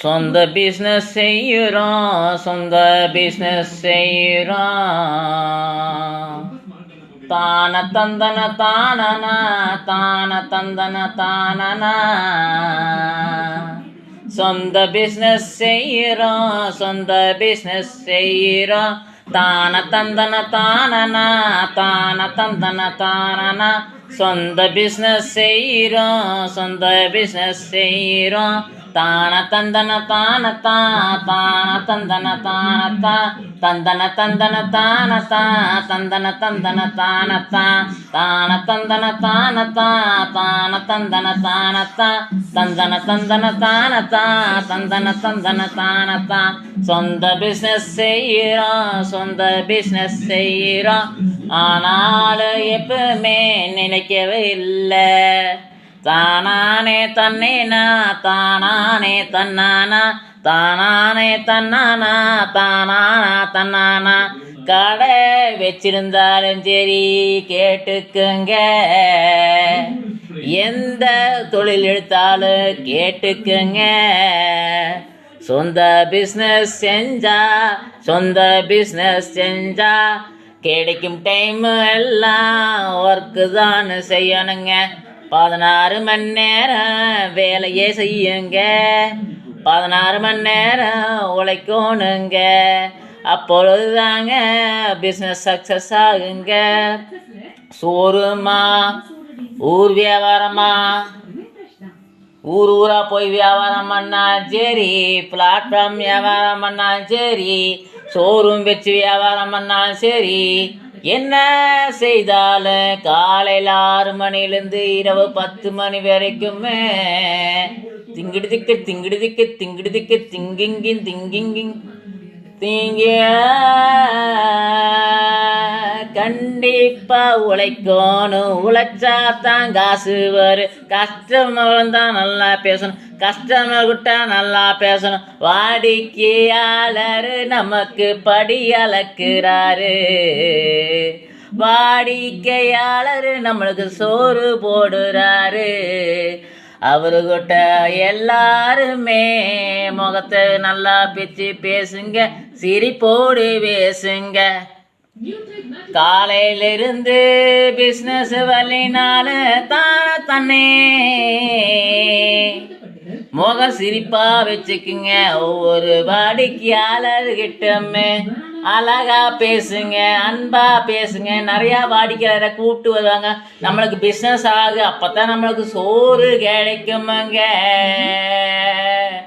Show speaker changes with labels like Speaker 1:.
Speaker 1: சொந்த பிஸ்னஸ் செய்கிறோம், சொந்த பிஸ்னஸ் செய்கிறோம். தான தந்தன தானனா, தான தந்தன தானனா. சொந்த பிஸ்னஸ் செய்கிறோம், சொந்த பிஸ்னஸ் செய்கிறோம். தான தந்தன தானனா, தான தந்தன தானனா. சொந்த பிஸ்னஸ் செய்கிறோம், சொந்த பிஸ்னஸ் செய்கிறோம். தான தந்தன தானத்தா, தான தந்தன தானத்தா. தந்தன தந்தன தானத்தா, தந்தன தந்தன தானத்தா. தான தந்தன தானத்தா, தான தந்தன தானத்தா. தந்தன தந்தன தானத்தா, தந்தன தந்தன தானத்தா. சொந்த பிஸ்னஸ் செய்கிறோம், சொந்த பிஸ்னஸ் செய்கிறோம். ஆனாலும் எப்பவுமே நினைக்கவே இல்லை. தானானே தன்னேனா, தானானே தன்னானா. தானானே தன்னானா, தானானா தன்னானா. கடை வச்சிருந்தாலும் சரி கேட்டுக்குங்க, எந்த தொழில் எடுத்தாலும் கேட்டுக்குங்க. சொந்த பிஸ்னஸ் செஞ்சா, சொந்த பிஸ்னஸ் செஞ்சா கிடைக்கும் டைம் எல்லாம் ஒர்க்கு தான் செய்யணுங்க. 16 மணி நேரம் வேலையே செய்யுங்க, 16 மணி நேரம் உழைக்கணுங்க. அப்பொழுதுதாங்க பிஸ்னஸ் சக்ஸஸ் ஆகுங்க. சோறுமா ஊர் வியாபாரமா, ஊர் ஊரா போய் வியாபாரம் பண்ணாலும் சரி, பிளாட்ஃபார்ம் வியாபாரம் பண்ணாலும் சரி, ஷோரூம் வச்சு வியாபாரம் பண்ணாலும் சரி, என்ன செய்தாலும் காலையில் 6 மணிலேருந்து இரவு 10 மணி வரைக்குமே திங்கிடு திக்கு திங்கிடு திக்கு திங்கிடு திக்கு திங்கிங்கின் திங்கிங்கிங் திங்கிய கண்டிப்பா உழைக்கணும். உழைச்சாத்தான் காசு வரும். கஸ்டமர் தான் நல்லா பேசணும், கஸ்டமர் கிட்ட நல்லா பேசணும். வாடிக்கையாளர் நமக்கு படி அளக்குறாரு, வாடிக்கையாளர் நம்மளுக்கு சோறு போடுறாரு. அவருகிட்ட எல்லாருமே முகத்தை நல்லா பிச்சு பேசுங்க, சிரிப்போடு பேசுங்க. காலையிலிருந்து பிஸ்னஸ் வலினால தான தன்னே முக சிரிப்பா வச்சுக்குங்க. ஒவ்வொரு வாடிக்கையாளர்கிட்டமே அழகா பேசுங்க, அன்பா பேசுங்க. நிறையா வாடிக்கையாளரை கூப்பிட்டு வருவாங்க. நம்மளுக்கு பிஸ்னஸ் ஆகு, அப்போ தான் நம்மளுக்கு சோறு கிடைக்குமாங்க.